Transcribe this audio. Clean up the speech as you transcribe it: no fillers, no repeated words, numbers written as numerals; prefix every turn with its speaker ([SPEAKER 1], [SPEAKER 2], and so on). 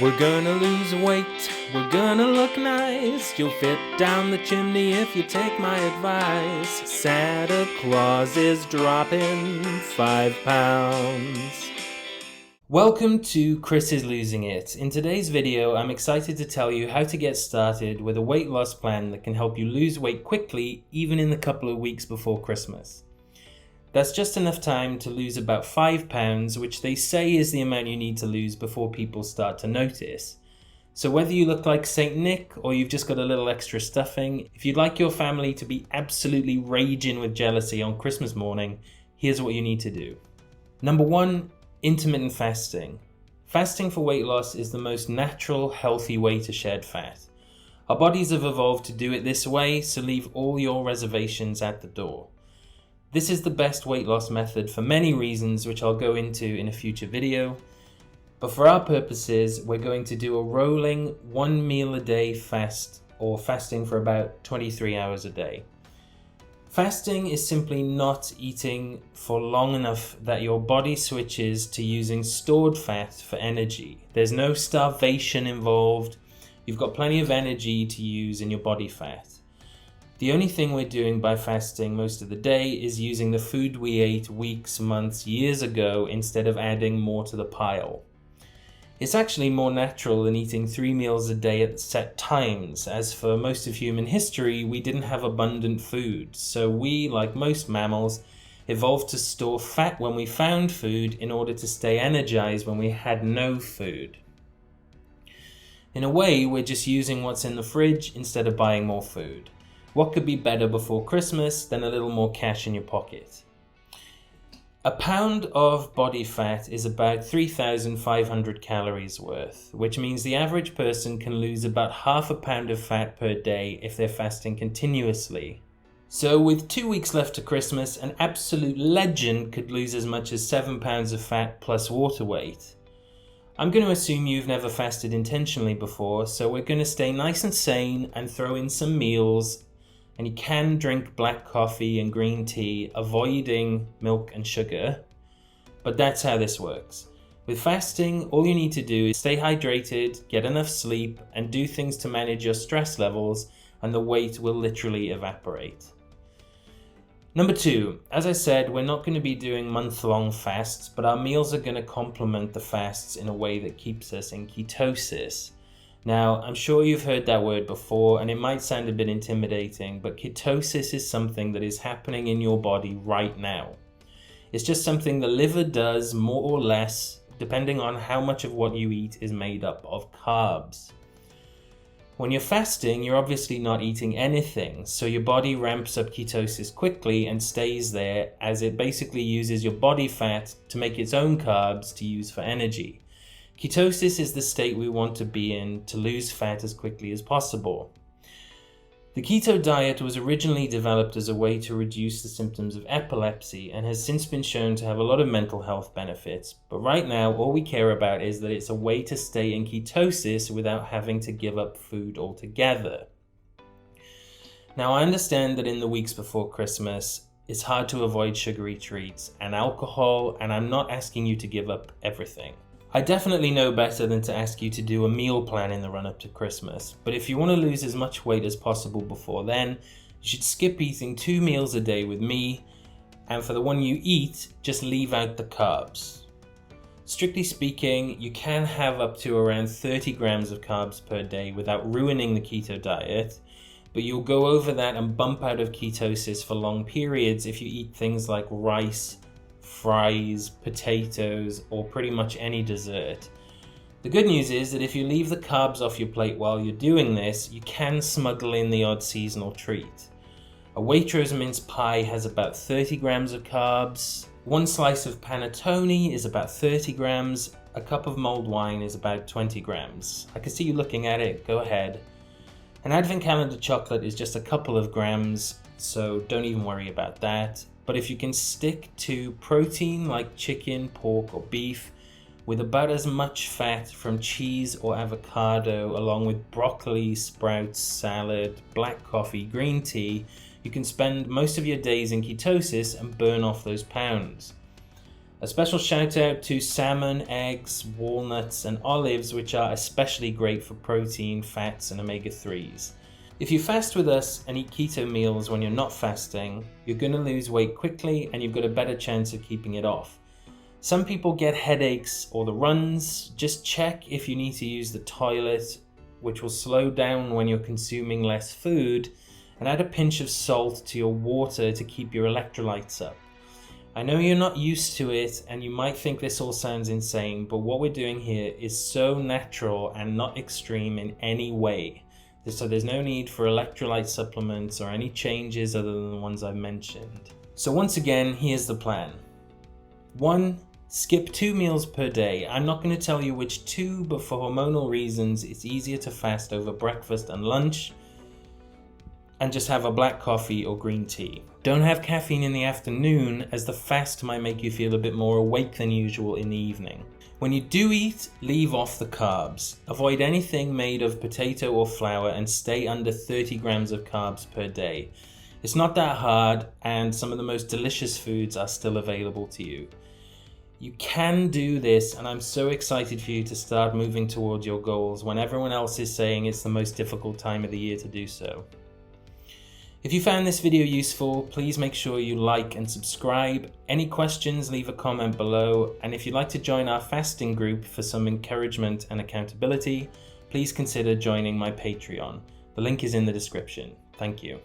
[SPEAKER 1] We're gonna lose weight, we're gonna look nice. You'll fit down the chimney if you take my advice. Santa Claus is dropping 5 pounds. Welcome to Chris is Losing It. In today's video, I'm excited to tell you how to get started with a weight loss plan that can help you lose weight quickly, even in the couple of weeks before Christmas. That's just enough time to lose about 5 pounds, which they say is the amount you need to lose before people start to notice. So whether you look like Saint Nick or you've just got a little extra stuffing, if you'd like your family to be absolutely raging with jealousy on Christmas morning, here's what you need to do. Number 1, intermittent fasting. Fasting for weight loss is the most natural, healthy way to shed fat. Our bodies have evolved to do it this way, so leave all your reservations at the door. This is the best weight loss method for many reasons, which I'll go into in a future video. But for our purposes, we're going to do a rolling 1 meal a day fast, or fasting for about 23 hours a day. Fasting is simply not eating for long enough that your body switches to using stored fat for energy. There's no starvation involved. You've got plenty of energy to use in your body fat. The only thing we're doing by fasting most of the day is using the food we ate weeks, months, years ago instead of adding more to the pile. It's actually more natural than eating 3 meals a day at set times, as for most of human history, we didn't have abundant food, so we, like most mammals, evolved to store fat when we found food in order to stay energized when we had no food. In a way, we're just using what's in the fridge instead of buying more food. What could be better before Christmas than a little more cash in your pocket? A pound of body fat is about 3,500 calories worth, which means the average person can lose about half a pound of fat per day if they're fasting continuously. So with 2 weeks left to Christmas, an absolute legend could lose as much as 7 pounds of fat plus water weight. I'm going to assume you've never fasted intentionally before, so we're going to stay nice and sane and throw in some meals. And you can drink black coffee and green tea, avoiding milk and sugar. But that's how this works. With fasting, all you need to do is stay hydrated, get enough sleep, and do things to manage your stress levels, and the weight will literally evaporate. Number 2, as I said, we're not going to be doing month-long fasts, but our meals are going to complement the fasts in a way that keeps us in ketosis. Now, I'm sure you've heard that word before, and it might sound a bit intimidating, but ketosis is something that is happening in your body right now. It's just something the liver does more or less, depending on how much of what you eat is made up of carbs. When you're fasting, you're obviously not eating anything, so your body ramps up ketosis quickly and stays there as it basically uses your body fat to make its own carbs to use for energy. Ketosis is the state we want to be in to lose fat as quickly as possible. The keto diet was originally developed as a way to reduce the symptoms of epilepsy and has since been shown to have a lot of mental health benefits. But right now, all we care about is that it's a way to stay in ketosis without having to give up food altogether. Now, I understand that in the weeks before Christmas, it's hard to avoid sugary treats and alcohol, and I'm not asking you to give up everything. I definitely know better than to ask you to do a meal plan in the run-up to Christmas, but if you want to lose as much weight as possible before then, you should skip eating 2 meals a day with me, and for the one you eat, just leave out the carbs. Strictly speaking, you can have up to around 30 grams of carbs per day without ruining the keto diet, but you'll go over that and bump out of ketosis for long periods if you eat things like rice, fries, potatoes, or pretty much any dessert. The good news is that if you leave the carbs off your plate while you're doing this, you can smuggle in the odd seasonal treat. A Waitrose mince pie has about 30 grams of carbs, 1 slice of panettone is about 30 grams, a cup of mulled wine is about 20 grams. I can see you looking at it, go ahead. An advent calendar chocolate is just a couple of grams, so don't even worry about that. But if you can stick to protein like chicken, pork, or beef, with about as much fat from cheese or avocado, along with broccoli, sprouts, salad, black coffee, green tea, you can spend most of your days in ketosis and burn off those pounds. A special shout out to salmon, eggs, walnuts, and olives, which are especially great for protein, fats, and omega-3s. If you fast with us and eat keto meals when you're not fasting, you're going to lose weight quickly and you've got a better chance of keeping it off. Some people get headaches or the runs. Just check if you need to use the toilet, which will slow down when you're consuming less food, and add a pinch of salt to your water to keep your electrolytes up. I know you're not used to it and you might think this all sounds insane, but what we're doing here is so natural and not extreme in any way. So there's no need for electrolyte supplements or any changes other than the ones I've mentioned. So once again, here's the plan. 1. Skip 2 meals per day. I'm not going to tell you which 2, but for hormonal reasons, it's easier to fast over breakfast and lunch and just have a black coffee or green tea. Don't have caffeine in the afternoon, as the fast might make you feel a bit more awake than usual in the evening. When you do eat, leave off the carbs. Avoid anything made of potato or flour and stay under 30 grams of carbs per day. It's not that hard, and some of the most delicious foods are still available to you. You can do this, and I'm so excited for you to start moving towards your goals when everyone else is saying it's the most difficult time of the year to do so. If you found this video useful, please make sure you like and subscribe. Any questions, leave a comment below. And if you'd like to join our fasting group for some encouragement and accountability, please consider joining my Patreon. The link is in the description. Thank you.